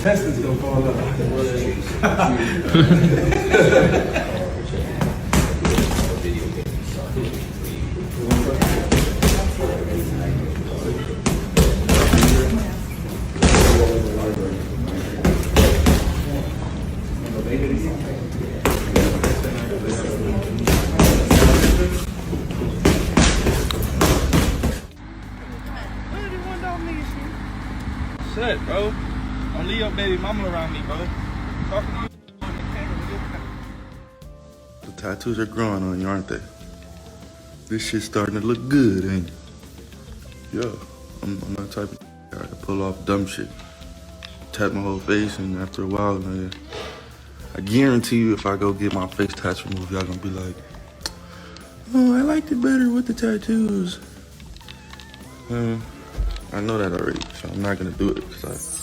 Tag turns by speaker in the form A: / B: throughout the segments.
A: intestines gonna fall out.
B: Shut, bro. Don't leave your baby mama around me, bro. Talking to you.
C: The tattoos are growing on you, aren't they? This shit's starting to look good, ain't it? Yeah, I'm that type of guy to pull off dumb shit. Tat my whole face, and after a while, man, I guarantee you if I go get my face tats removed, y'all gonna be like, oh, I liked it better with the tattoos. I know that already, so I'm not gonna do it because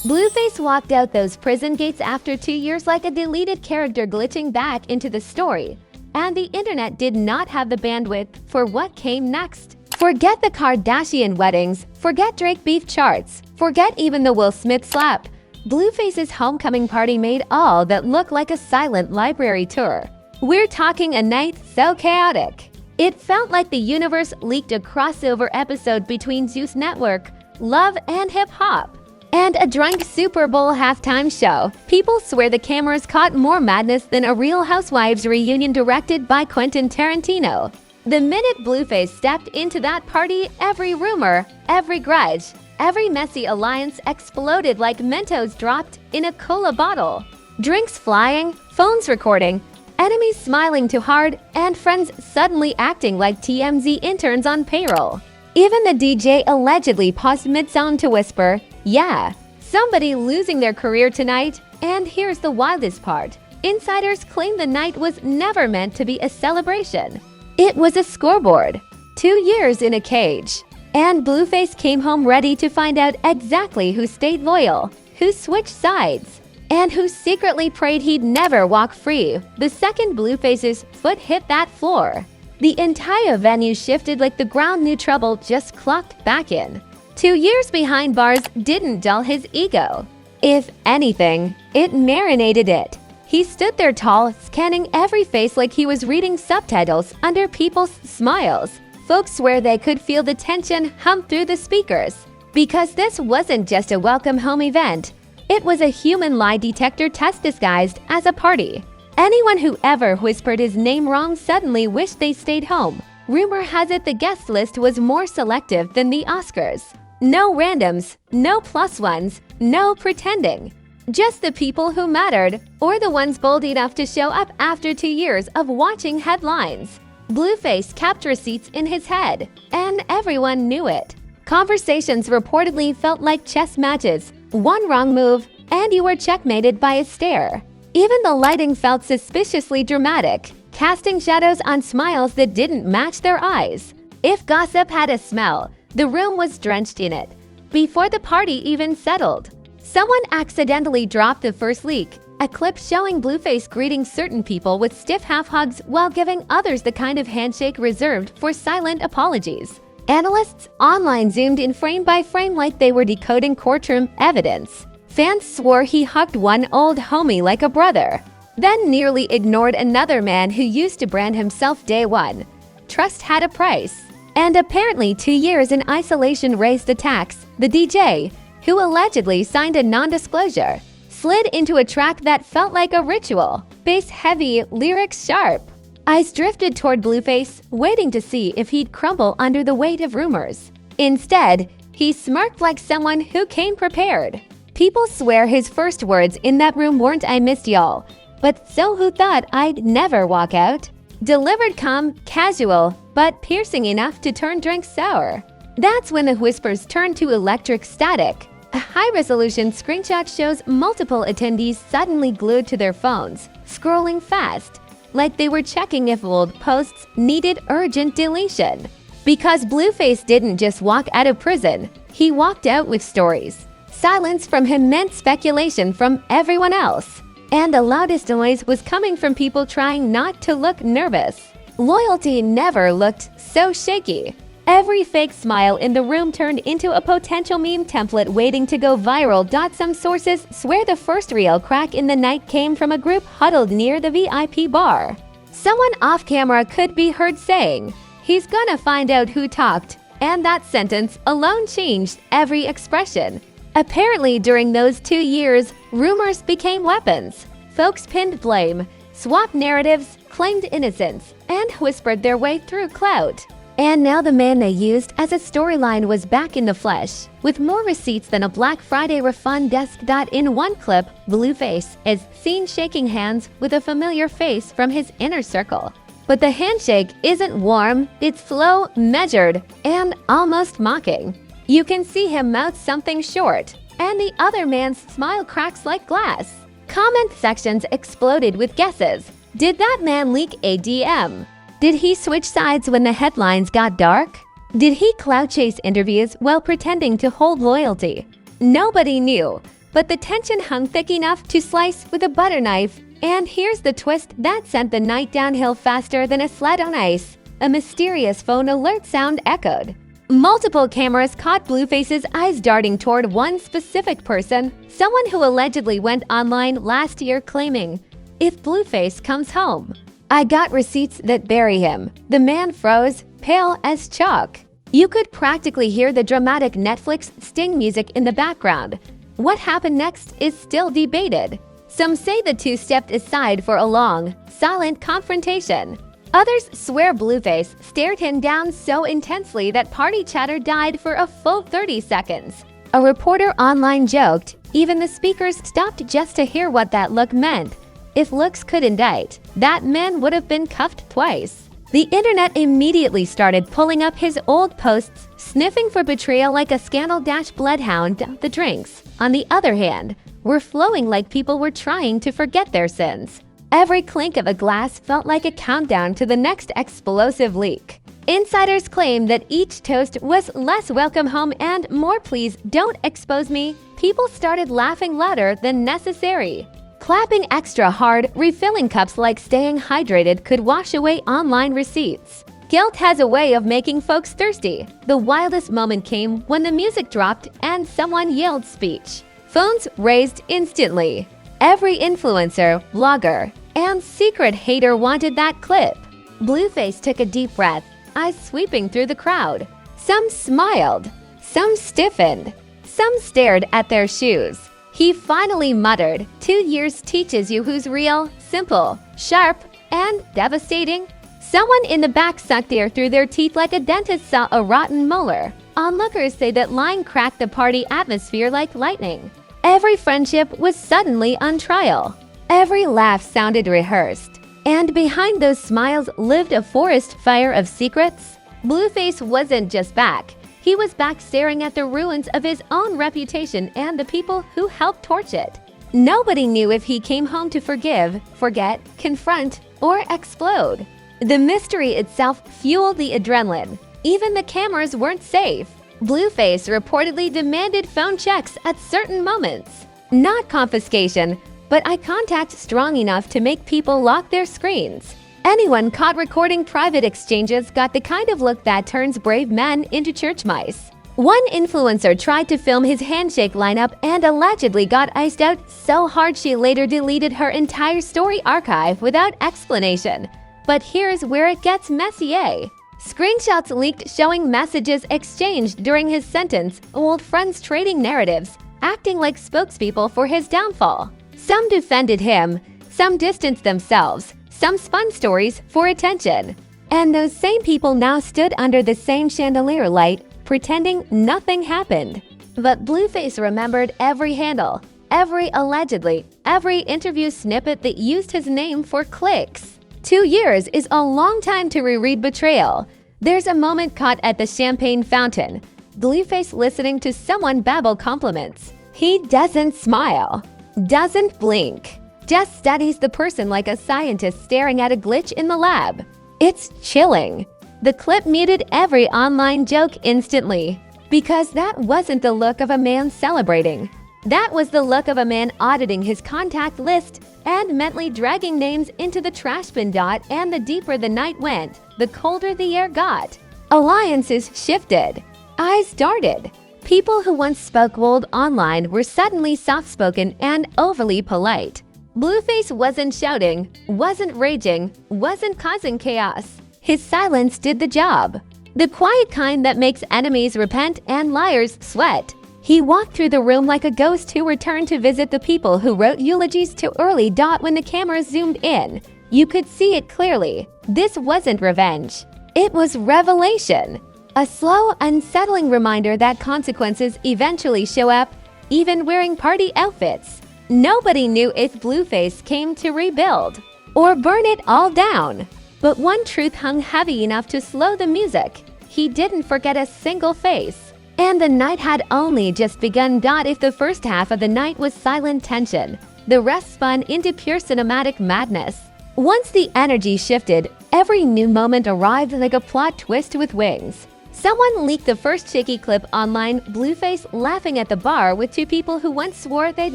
D: Blueface walked out those prison gates after 2 years like a deleted character glitching back into the story, and the internet did not have the bandwidth for what came next. Forget the Kardashian weddings, forget Drake beef charts, forget even the Will Smith slap. Blueface's homecoming party made all that look like a silent library tour. We're talking a night so chaotic. It felt like the universe leaked a crossover episode between Zeus Network, Love and Hip Hop, and a drunk Super Bowl halftime show. People swear the cameras caught more madness than a Real Housewives reunion directed by Quentin Tarantino. The minute Blueface stepped into that party, every rumor, every grudge, every messy alliance exploded like Mentos dropped in a cola bottle. Drinks flying, phones recording, enemies smiling too hard, and friends suddenly acting like TMZ interns on payroll. Even the DJ allegedly paused mid-song to whisper, yeah, somebody losing their career tonight. And here's the wildest part. Insiders claim the night was never meant to be a celebration. It was a scoreboard. 2 years in a cage. And Blueface came home ready to find out exactly who stayed loyal, who switched sides, and who secretly prayed he'd never walk free the second Blueface's foot hit that floor. The entire venue shifted like the ground knew trouble just clocked back in. 2 years behind bars didn't dull his ego. If anything, it marinated it. He stood there tall, scanning every face like he was reading subtitles under people's smiles. Folks swear they could feel the tension hum through the speakers. Because this wasn't just a welcome home event. It was a human lie detector test disguised as a party. Anyone who ever whispered his name wrong suddenly wished they stayed home. Rumor has it the guest list was more selective than the Oscars. No randoms, no plus ones, no pretending. Just the people who mattered, or the ones bold enough to show up after 2 years of watching headlines. Blueface kept receipts in his head, and everyone knew it. Conversations reportedly felt like chess matches. One wrong move, and you were checkmated by a stare. Even the lighting felt suspiciously dramatic, casting shadows on smiles that didn't match their eyes. If gossip had a smell, the room was drenched in it. Before the party even settled, someone accidentally dropped the first leak, a clip showing Blueface greeting certain people with stiff half-hugs while giving others the kind of handshake reserved for silent apologies. Analysts online zoomed in frame by frame like they were decoding courtroom evidence. Fans swore he hugged one old homie like a brother, then nearly ignored another man who used to brand himself day one. Trust had a price. And apparently 2 years in isolation raised the tax. The DJ, who allegedly signed a non-disclosure, slid into a track that felt like a ritual. Bass heavy, lyrics sharp. Eyes drifted toward Blueface, waiting to see if he'd crumble under the weight of rumors. Instead, he smirked like someone who came prepared. People swear his first words in that room weren't "I missed y'all," but so who thought I'd never walk out? Delivered calm, casual, but piercing enough to turn drinks sour. That's when the whispers turned to electric static. A high-resolution screenshot shows multiple attendees suddenly glued to their phones, scrolling fast, like they were checking if old posts needed urgent deletion. Because Blueface didn't just walk out of prison, he walked out with stories. Silence from him meant speculation from everyone else. And the loudest noise was coming from people trying not to look nervous. Loyalty never looked so shaky. Every fake smile in the room turned into a potential meme template waiting to go viral. Some sources swear the first real crack in the night came from a group huddled near the VIP bar. Someone off camera could be heard saying, "He's gonna find out who talked," and that sentence alone changed every expression. Apparently, during those 2 years, rumors became weapons. Folks pinned blame, swapped narratives, claimed innocence, and whispered their way through clout. And now the man they used as a storyline was back in the flesh, with more receipts than a Black Friday refund desk. In one clip, Blueface is seen shaking hands with a familiar face from his inner circle. But the handshake isn't warm, it's slow, measured, and almost mocking. You can see him mouth something short, and the other man's smile cracks like glass. Comment sections exploded with guesses. Did that man leak a DM? Did he switch sides when the headlines got dark? Did he clout chase interviews while pretending to hold loyalty? Nobody knew, but the tension hung thick enough to slice with a butter knife. And here's the twist that sent the night downhill faster than a sled on ice. A mysterious phone alert sound echoed. Multiple cameras caught Blueface's eyes darting toward one specific person, someone who allegedly went online last year claiming, "If Blueface comes home, I got receipts that bury him." The man froze, pale as chalk. You could practically hear the dramatic Netflix Sting music in the background. What happened next is still debated. Some say the two stepped aside for a long, silent confrontation. Others swear Blueface stared him down so intensely that party chatter died for a full 30 seconds. A reporter online joked, even the speakers stopped just to hear what that look meant. If looks could indict, that man would have been cuffed twice. The internet immediately started pulling up his old posts, sniffing for betrayal like a scandal-bloodhound. The drinks, on the other hand, were flowing like people were trying to forget their sins. Every clink of a glass felt like a countdown to the next explosive leak. Insiders claim that each toast was "less welcome home" and "more please don't expose me." People started laughing louder than necessary. Clapping extra hard, refilling cups like staying hydrated could wash away online receipts. Guilt has a way of making folks thirsty. The wildest moment came when the music dropped and someone yelled speech. Phones raised instantly. Every influencer, blogger, and secret hater wanted that clip. Blueface took a deep breath, eyes sweeping through the crowd. Some smiled, some stiffened, some stared at their shoes. He finally muttered, "2 years teaches you who's real, simple, sharp, and devastating." Someone in the back sucked air through their teeth like a dentist saw a rotten molar. Onlookers say that lying cracked the party atmosphere like lightning. Every friendship was suddenly on trial. Every laugh sounded rehearsed. And behind those smiles lived a forest fire of secrets. Blueface wasn't just back. He was back staring at the ruins of his own reputation and the people who helped torch it. Nobody knew if he came home to forgive, forget, confront, or explode. The mystery itself fueled the adrenaline. Even the cameras weren't safe. Blueface reportedly demanded phone checks at certain moments. Not confiscation, but eye contact strong enough to make people lock their screens. Anyone caught recording private exchanges got the kind of look that turns brave men into church mice. One influencer tried to film his handshake lineup and allegedly got iced out so hard she later deleted her entire story archive without explanation. But here's where it gets messier. Screenshots leaked showing messages exchanged during his sentence, old friends trading narratives, acting like spokespeople for his downfall. Some defended him, some distanced themselves, some spun stories for attention. And those same people now stood under the same chandelier light, pretending nothing happened. But Blueface remembered every handle, every allegedly, every interview snippet that used his name for clicks. 2 years is a long time to reread betrayal. There's a moment caught at the champagne fountain. Blueface listening to someone babble compliments. He doesn't smile, doesn't blink, just studies the person like a scientist staring at a glitch in the lab. It's chilling. The clip muted every online joke instantly, because that wasn't the look of a man celebrating. That was the look of a man auditing his contact list and mentally dragging names into the trash bin. And the deeper the night went, the colder the air got. Alliances shifted. Eyes darted. People who once spoke bold online were suddenly soft-spoken and overly polite. Blueface wasn't shouting, wasn't raging, wasn't causing chaos. His silence did the job. The quiet kind that makes enemies repent and liars sweat. He walked through the room like a ghost who returned to visit the people who wrote eulogies too early. When the camera zoomed in, you could see it clearly. This wasn't revenge. It was revelation. A slow, unsettling reminder that consequences eventually show up, even wearing party outfits. Nobody knew if Blueface came to rebuild or burn it all down. But one truth hung heavy enough to slow the music. He didn't forget a single face. And the night had only just begun. If the first half of the night was silent tension, the rest spun into pure cinematic madness. Once the energy shifted, every new moment arrived like a plot twist with wings. Someone leaked the first shaky clip online, Blueface laughing at the bar with two people who once swore they'd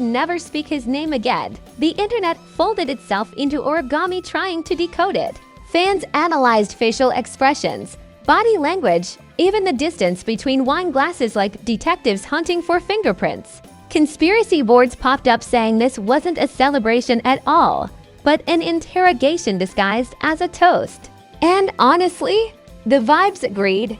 D: never speak his name again. The internet folded itself into origami trying to decode it. Fans analyzed facial expressions, body language, even the distance between wine glasses like detectives hunting for fingerprints. Conspiracy boards popped up saying this wasn't a celebration at all, but an interrogation disguised as a toast. And honestly, the vibes agreed.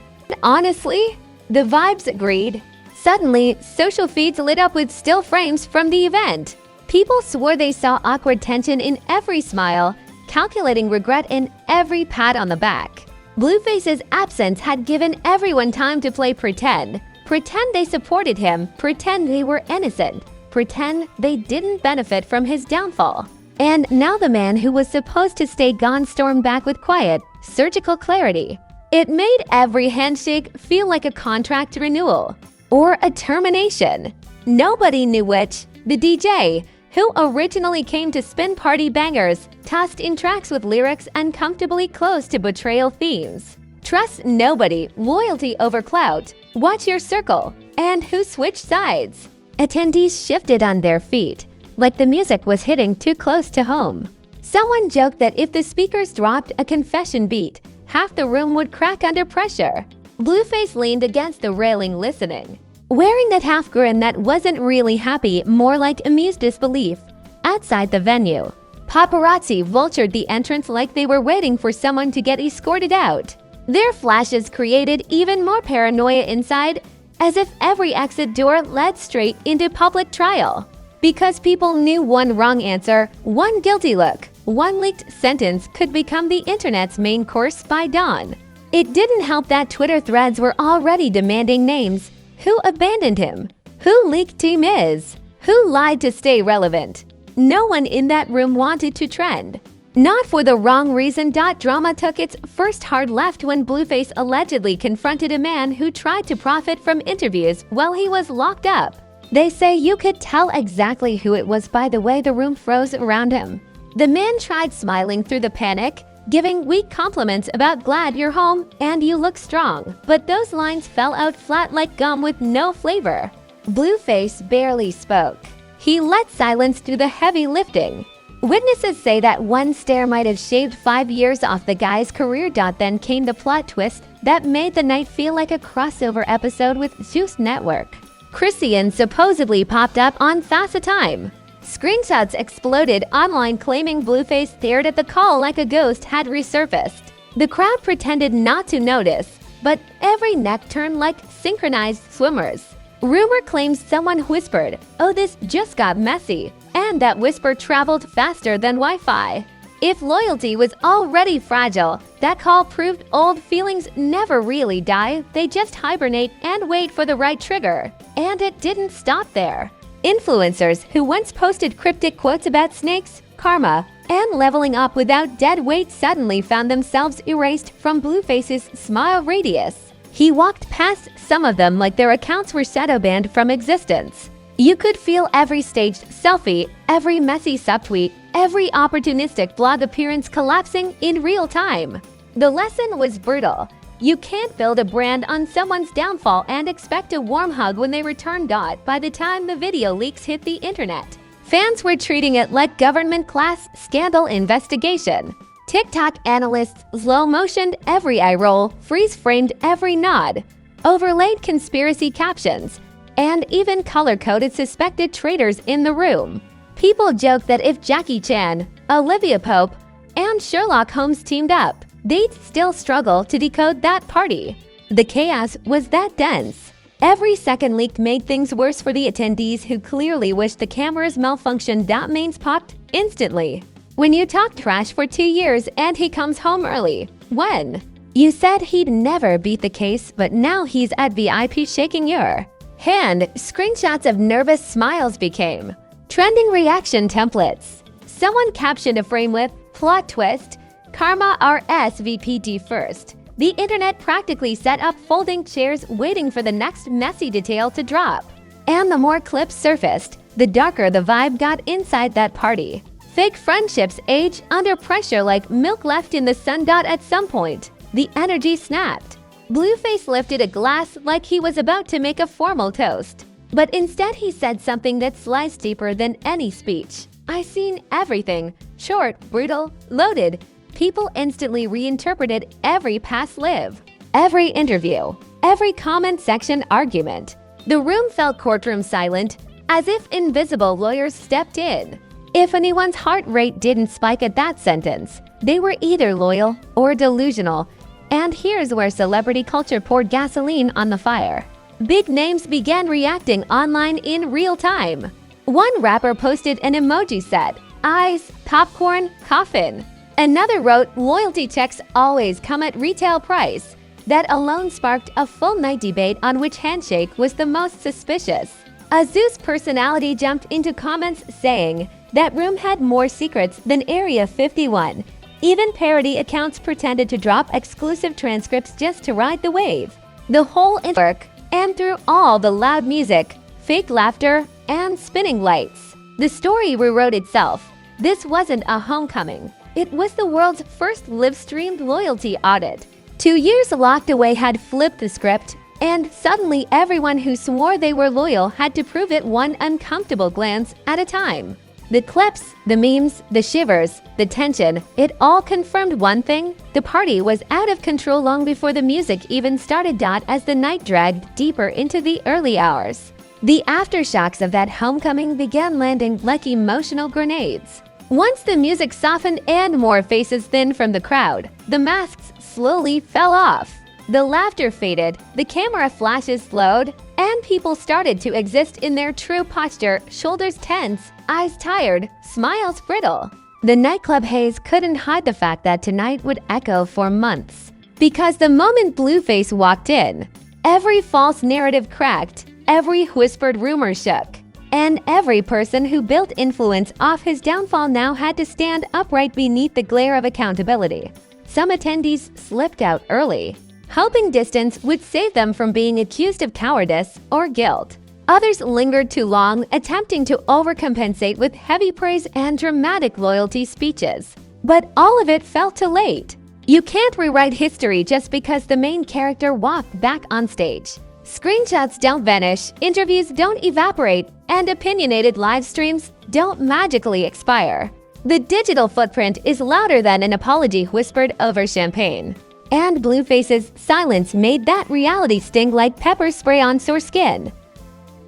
D: Suddenly, social feeds lit up with still frames from the event. People swore they saw awkward tension in every smile, calculating regret in every pat on the back. Blueface's absence had given everyone time to play pretend. Pretend they supported him, pretend they were innocent, pretend they didn't benefit from his downfall. And now the man who was supposed to stay gone stormed back with quiet, surgical clarity. It made every handshake feel like a contract renewal or a termination. Nobody knew which. The DJ, who originally came to spin party bangers, tossed in tracks with lyrics uncomfortably close to betrayal themes. Trust nobody, loyalty over clout, watch your circle, and who switched sides. Attendees shifted on their feet, like the music was hitting too close to home. Someone joked that if the speakers dropped a confession beat, half the room would crack under pressure. Blueface leaned against the railing listening, wearing that half grin that wasn't really happy, more like amused disbelief. Outside the venue, paparazzi vultured the entrance like they were waiting for someone to get escorted out. Their flashes created even more paranoia inside, as if every exit door led straight into public trial. Because people knew one wrong answer, one guilty look, one leaked sentence could become the internet's main course by dawn. It didn't help that Twitter threads were already demanding names. Who abandoned him? Who leaked to Miz? Who lied to stay relevant? No one in that room wanted to trend. Not for the wrong reason. Drama took its first hard left when Blueface allegedly confronted a man who tried to profit from interviews while he was locked up. They say you could tell exactly who it was by the way the room froze around him. The man tried smiling through the panic, giving weak compliments about glad you're home and you look strong, but those lines fell out flat like gum with no flavor. Blueface barely spoke. He let silence do the heavy lifting. Witnesses say that one stare might have shaved 5 years off the guy's career. Then came the plot twist that made the night feel like a crossover episode with Zeus Network. Christian supposedly popped up on Fast Time. Screenshots exploded online claiming Blueface stared at the call like a ghost had resurfaced. The crowd pretended not to notice, but every neck turned like synchronized swimmers. Rumor claims someone whispered, "Oh, this just got messy," and that whisper traveled faster than Wi-Fi. If loyalty was already fragile, that call proved old feelings never really die, they just hibernate and wait for the right trigger. And it didn't stop there. Influencers who once posted cryptic quotes about snakes, karma, and leveling up without dead weight suddenly found themselves erased from Blueface's smile radius. He walked past some of them like their accounts were shadow banned from existence. You could feel every staged selfie, every messy subtweet, every opportunistic blog appearance collapsing in real time. The lesson was brutal. You can't build a brand on someone's downfall and expect a warm hug when they return. By the time the video leaks hit the internet, fans were treating it like government class scandal investigation. TikTok analysts slow-motioned every eye roll, freeze-framed every nod, overlaid conspiracy captions, and even color-coded suspected traitors in the room. People joked that if Jackie Chan, Olivia Pope, and Sherlock Holmes teamed up, they'd still struggle to decode that party. The chaos was that dense. Every second leak made things worse for the attendees who clearly wished the cameras malfunctioned. Mains popped instantly. When you talk trash for 2 years and he comes home early. When? You said he'd never beat the case, but now he's at VIP shaking your hand. Screenshots of nervous smiles became trending reaction templates. Someone captioned a frame with plot twist, Karma RSVPD first. The internet practically set up folding chairs waiting for the next messy detail to drop. And the more clips surfaced, the darker the vibe got inside that party. Fake friendships age under pressure like milk left in the sun. At some point, the energy snapped. Blueface lifted a glass like he was about to make a formal toast. But instead he said something that sliced deeper than any speech. I seen everything. Short, brutal, loaded. People instantly reinterpreted every past live, every interview, every comment section argument. The room felt courtroom silent, as if invisible lawyers stepped in. If anyone's heart rate didn't spike at that sentence, they were either loyal or delusional. And here's where celebrity culture poured gasoline on the fire. Big names began reacting online in real time. One rapper posted an emoji set, eyes, popcorn, coffin. Another wrote, loyalty checks always come at retail price. That alone sparked a full night debate on which handshake was the most suspicious. A Zeus personality jumped into comments saying that room had more secrets than Area 51. Even parody accounts pretended to drop exclusive transcripts just to ride the wave. The whole network, and through all the loud music, fake laughter, and spinning lights, the story rewrote itself. This wasn't a homecoming. It was the world's first live-streamed loyalty audit. 2 years locked away had flipped the script, and suddenly everyone who swore they were loyal had to prove it one uncomfortable glance at a time. The clips, the memes, the shivers, the tension, it all confirmed one thing: the party was out of control long before the music even started. As the night dragged deeper into the early hours, the aftershocks of that homecoming began landing like emotional grenades. Once the music softened and more faces thinned from the crowd, the masks slowly fell off. The laughter faded, the camera flashes slowed, and people started to exist in their true posture, shoulders tense, eyes tired, smiles brittle. The nightclub haze couldn't hide the fact that tonight would echo for months. Because the moment Blueface walked in, every false narrative cracked, every whispered rumor shook. And every person who built influence off his downfall now had to stand upright beneath the glare of accountability. Some attendees slipped out early, hoping distance would save them from being accused of cowardice or guilt. Others lingered too long, attempting to overcompensate with heavy praise and dramatic loyalty speeches. But all of it fell too late. You can't rewrite history just because the main character walked back on stage. Screenshots don't vanish, interviews don't evaporate, and opinionated live streams don't magically expire. The digital footprint is louder than an apology whispered over champagne. And Blueface's silence made that reality sting like pepper spray on sore skin.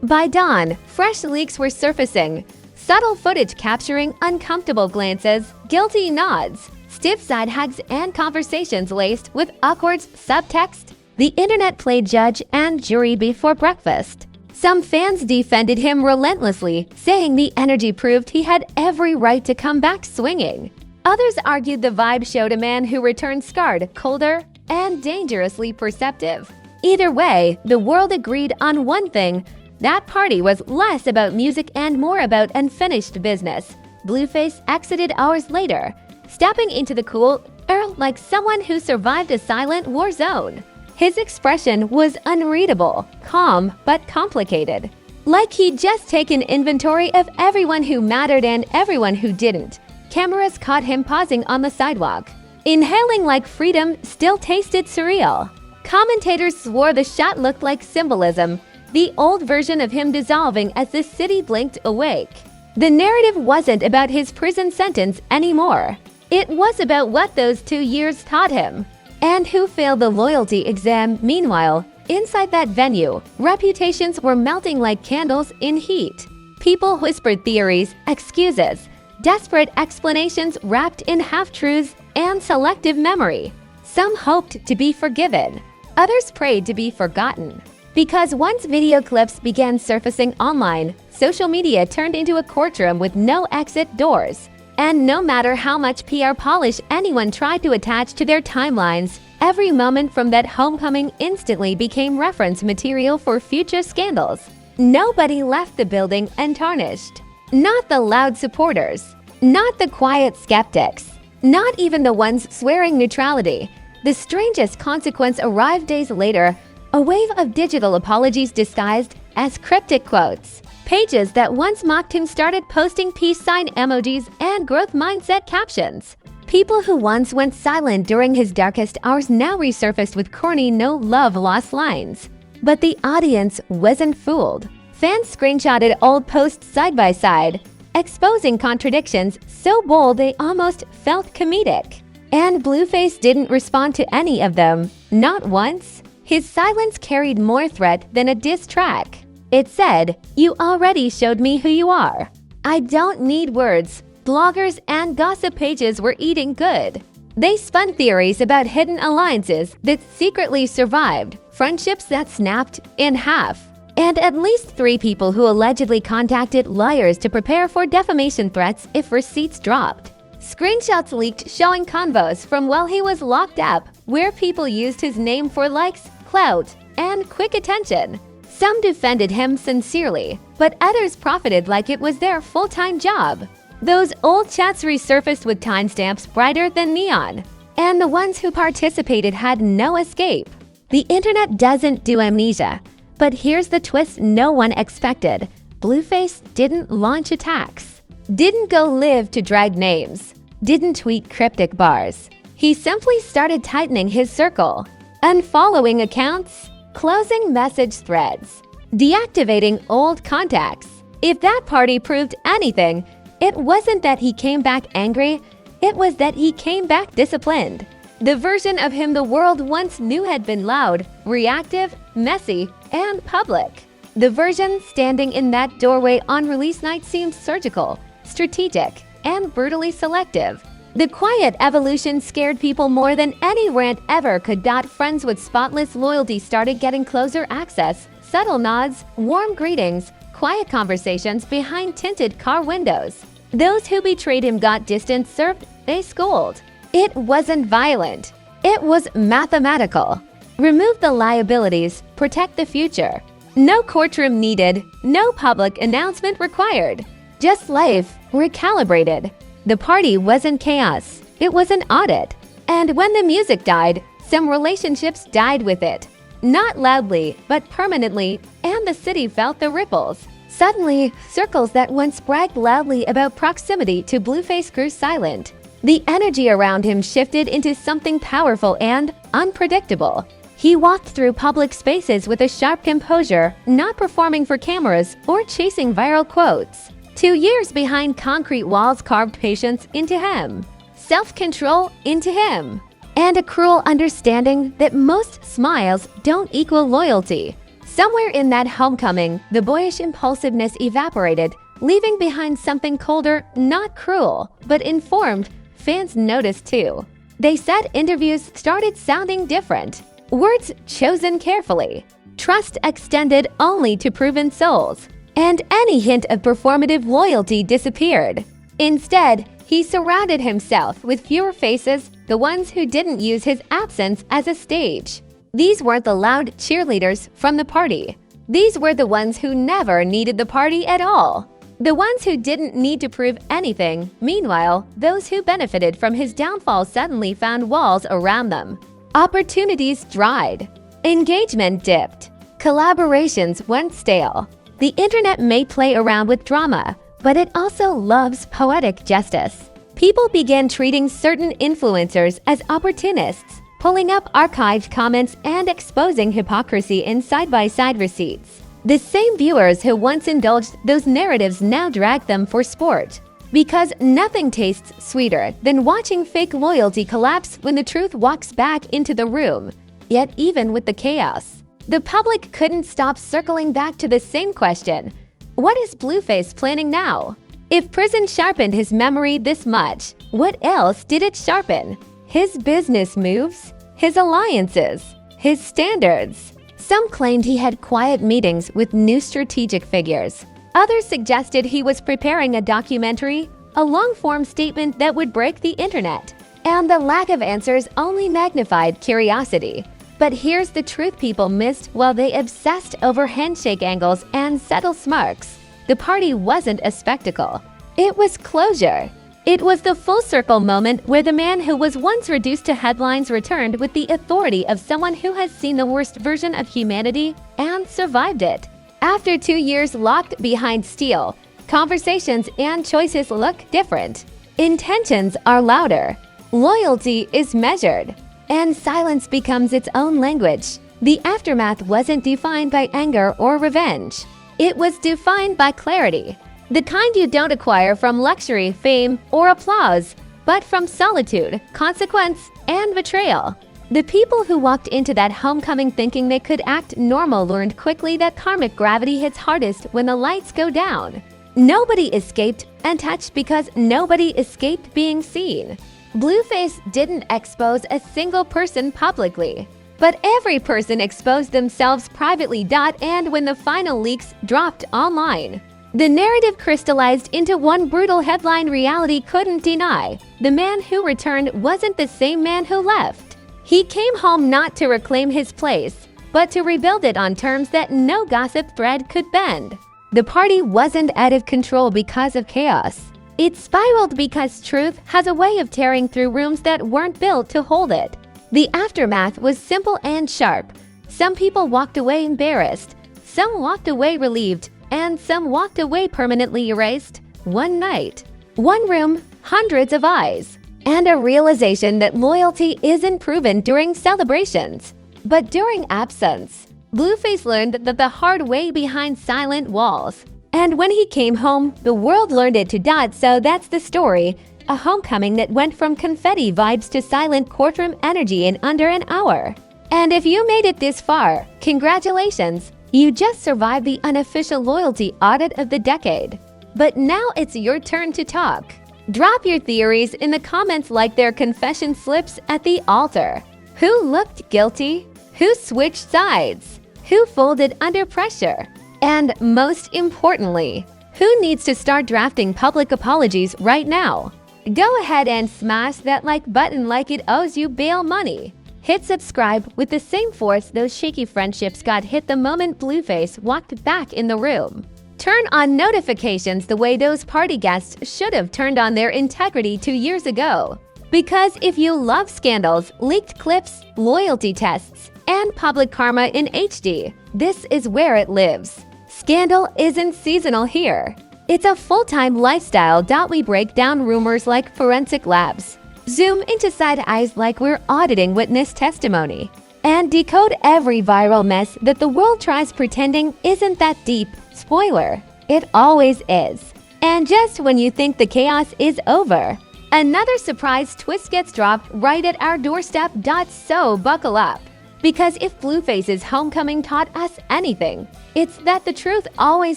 D: By dawn, fresh leaks were surfacing, subtle footage capturing uncomfortable glances, guilty nods, stiff side hugs, and conversations laced with awkward subtext. The internet played judge and jury before breakfast. Some fans defended him relentlessly, saying the energy proved he had every right to come back swinging. Others argued the vibe showed a man who returned scarred, colder, and dangerously perceptive. Either way, the world agreed on one thing: that party was less about music and more about unfinished business. Blueface exited hours later, stepping into the cool air like someone who survived a silent war zone. His expression was unreadable, calm but complicated. Like he'd just taken inventory of everyone who mattered and everyone who didn't. Cameras caught him pausing on the sidewalk, inhaling like freedom still tasted surreal. Commentators swore the shot looked like symbolism, the old version of him dissolving as the city blinked awake. The narrative wasn't about his prison sentence anymore. It was about what those 2 years taught him. And who failed the loyalty exam. Meanwhile, inside that venue, reputations were melting like candles in heat. People whispered theories, excuses, desperate explanations wrapped in half-truths and selective memory. Some hoped to be forgiven. Others prayed to be forgotten. Because once video clips began surfacing online, social media turned into a courtroom with no exit doors. And no matter how much PR polish anyone tried to attach to their timelines, every moment from that homecoming instantly became reference material for future scandals. Nobody left the building untarnished. Not the loud supporters. Not the quiet skeptics. Not even the ones swearing neutrality. The strangest consequence arrived days later, a wave of digital apologies disguised as cryptic quotes. Pages that once mocked him started posting peace sign emojis and growth mindset captions. People who once went silent during his darkest hours now resurfaced with corny no love lost lines. But the audience wasn't fooled. Fans screenshotted old posts side by side, exposing contradictions so bold they almost felt comedic. And Blueface didn't respond to any of them, not once. His silence carried more threat than a diss track. It said, "You already showed me who you are." I don't need words. Bloggers and gossip pages were eating good. They spun theories about hidden alliances that secretly survived, friendships that snapped in half, and at least 3 people who allegedly contacted lawyers to prepare for defamation threats if receipts dropped. Screenshots leaked showing convos from while he was locked up, where people used his name for likes, clout, and quick attention. Some defended him sincerely, but others profited like it was their full-time job. Those old chats resurfaced with timestamps brighter than neon, and the ones who participated had no escape. The internet doesn't do amnesia, but here's the twist no one expected. Blueface didn't launch attacks, didn't go live to drag names, didn't tweet cryptic bars. He simply started tightening his circle, unfollowing accounts, closing message threads, deactivating old contacts. If that party proved anything, it wasn't that he came back angry, it was that he came back disciplined. The version of him the world once knew had been loud, reactive, messy, and public. The version standing in that doorway on release night seemed surgical, strategic, and brutally selective. The quiet evolution scared people more than any rant ever could. Friends with spotless loyalty started getting closer access, subtle nods, warm greetings, quiet conversations behind tinted car windows. Those who betrayed him got distance served, they scolded. It wasn't violent. It was mathematical. Remove the liabilities, protect the future. No courtroom needed, no public announcement required. Just life, recalibrated. The party wasn't chaos, it was an audit. And when the music died, some relationships died with it. Not loudly, but permanently, and the city felt the ripples. Suddenly, circles that once bragged loudly about proximity to Blueface grew silent. The energy around him shifted into something powerful and unpredictable. He walked through public spaces with a sharp composure, not performing for cameras or chasing viral quotes. 2 years behind concrete walls carved patience into him, self-control into him, and a cruel understanding that most smiles don't equal loyalty. Somewhere in that homecoming, the boyish impulsiveness evaporated, leaving behind something colder, not cruel, but informed. Fans noticed too. They said interviews started sounding different. Words chosen carefully. Trust extended only to proven souls. And any hint of performative loyalty disappeared. Instead, he surrounded himself with fewer faces, the ones who didn't use his absence as a stage. These weren't the loud cheerleaders from the party. These were the ones who never needed the party at all. The ones who didn't need to prove anything. Meanwhile, those who benefited from his downfall suddenly found walls around them. Opportunities dried. Engagement dipped. Collaborations went stale. The internet may play around with drama, but it also loves poetic justice. People began treating certain influencers as opportunists, pulling up archived comments and exposing hypocrisy in side-by-side receipts. The same viewers who once indulged those narratives now drag them for sport. Because nothing tastes sweeter than watching fake loyalty collapse when the truth walks back into the room. Yet even with the chaos, the public couldn't stop circling back to the same question. What is Blueface planning now? If prison sharpened his memory this much, what else did it sharpen? His business moves? His alliances? His standards? Some claimed he had quiet meetings with new strategic figures. Others suggested he was preparing a documentary, a long-form statement that would break the internet. And the lack of answers only magnified curiosity. But here's the truth people missed while they obsessed over handshake angles and subtle smirks. The party wasn't a spectacle. It was closure. It was the full-circle moment where the man who was once reduced to headlines returned with the authority of someone who has seen the worst version of humanity and survived it. After 2 years locked behind steel, conversations and choices look different. Intentions are louder. Loyalty is measured. And silence becomes its own language. The aftermath wasn't defined by anger or revenge. It was defined by clarity. The kind you don't acquire from luxury, fame, or applause, but from solitude, consequence, and betrayal. The people who walked into that homecoming thinking they could act normal learned quickly that karmic gravity hits hardest when the lights go down. Nobody escaped untouched because nobody escaped being seen. Blueface didn't expose a single person publicly, but every person exposed themselves privately. And when the final leaks dropped online, the narrative crystallized into one brutal headline reality couldn't deny. The man who returned wasn't the same man who left. He came home not to reclaim his place, but to rebuild it on terms that no gossip thread could bend. The party wasn't out of control because of chaos. It spiraled because truth has a way of tearing through rooms that weren't built to hold it. The aftermath was simple and sharp. Some people walked away embarrassed, some walked away relieved, and some walked away permanently erased. One night, one room, hundreds of eyes, and a realization that loyalty isn't proven during celebrations, but during absence. Blueface learned that the hard way behind silent walls. And when he came home, the world learned it too. So that's the story. A homecoming that went from confetti vibes to silent courtroom energy in under an hour. And if you made it this far, congratulations! You just survived the unofficial loyalty audit of the decade. But now it's your turn to talk. Drop your theories in the comments like their confession slips at the altar. Who looked guilty? Who switched sides? Who folded under pressure? And most importantly, who needs to start drafting public apologies right now? Go ahead and smash that like button like it owes you bail money. Hit subscribe with the same force those shaky friendships got hit the moment Blueface walked back in the room. Turn on notifications the way those party guests should have turned on their integrity 2 years ago. Because if you love scandals, leaked clips, loyalty tests, and public karma in HD, this is where it lives. Scandal isn't seasonal here. It's a full-time lifestyle. We break down rumors like forensic labs, zoom into side eyes like we're auditing witness testimony, and decode every viral mess that the world tries pretending isn't that deep. Spoiler, it always is. And just when you think the chaos is over, another surprise twist gets dropped right at our doorstep. So buckle up. Because if Blueface's homecoming taught us anything, it's that the truth always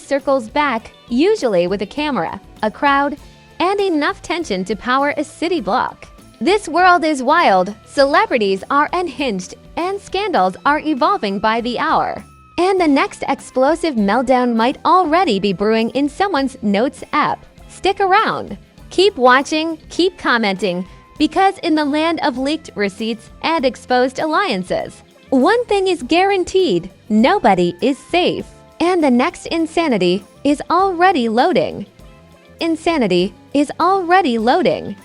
D: circles back, usually with a camera, a crowd, and enough tension to power a city block. This world is wild, celebrities are unhinged, and scandals are evolving by the hour. And the next explosive meltdown might already be brewing in someone's notes app. Stick around. Keep watching, keep commenting, because in the land of leaked receipts and exposed alliances, one thing is guaranteed: nobody is safe. And the next insanity is already loading. Insanity is already loading.